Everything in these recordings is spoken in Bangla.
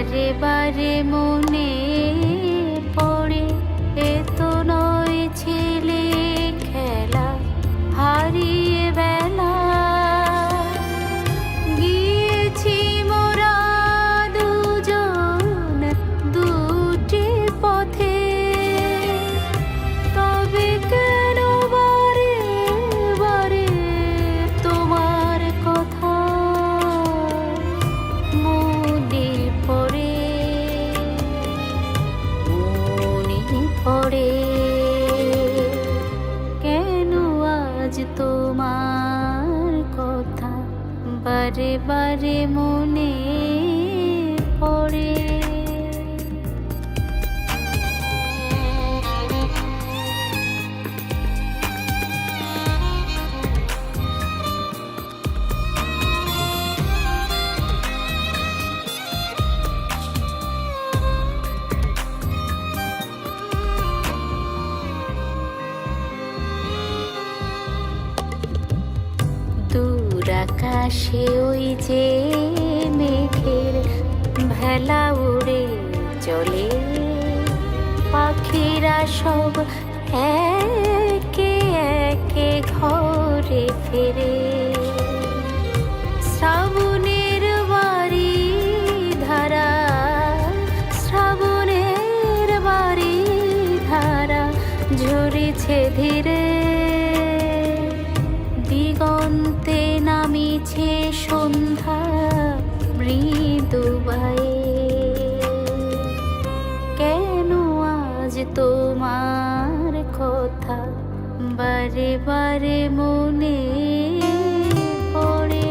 বারে বারে মনে পড়ে, এ তো নয় ছেলে খেলা, হারিয়ে বেলা গিয়েছি মোরা দুজন দুটি পথে। তবে কেন বারে বারে তোমার কথা মনে পড়ে, মনে পড়ে? কেন আজ তোমার কথা বারে বারে মনে পড়ে? দূর আকাশে ওই যে মেঘের ভেলা উড়ে চলে, পাখিরা সব একে একে ঘরে ফেরে। শ্রাবণের বাড়ি ধারা, শ্রাবণের বাড়ি ধারা ঝরেছে ধীরে, দিগন্তে নামিছে সন্ধ্যা মৃদু বায়ে। কেন আজ তোমার কথা বারে বারে মনে পড়ে?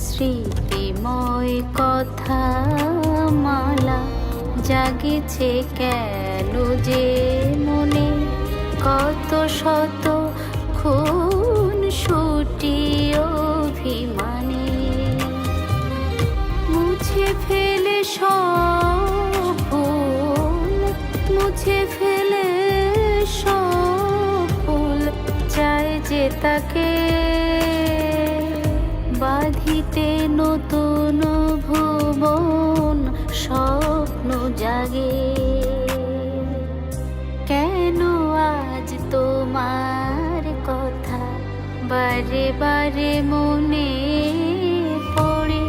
স্মৃতিময় কথা মালা জাগেছে কেন যে মনে, কত শত খুন ছুটি অভিমানে। মুছে ফেলে সব ভুল, মুছে ফেলে সব ভুল, চাই যে তাকে বাঁধিতে নতুন ভুবন স্বপ্ন জাগে। কেন আজ তোমার কথা বারে বারে মনে পড়ে?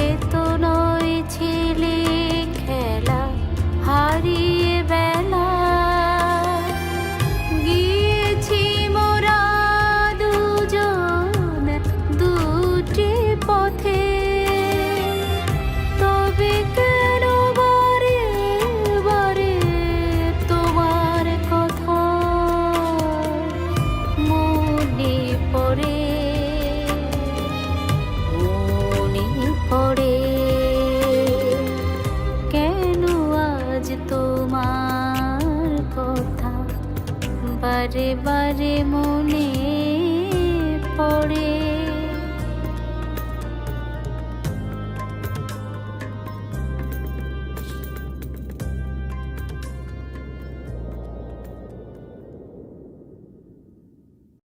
এ তো নয় ছেলে খেলা, হারিয়ে বেলা গিয়েছি মোরা দুজন দুটি পথে। তবে কেন বারে বারে তোমার কথা মনে পড়ে, মনে পড়ে? কেন আজ তোমার কথা বারে বারে মনে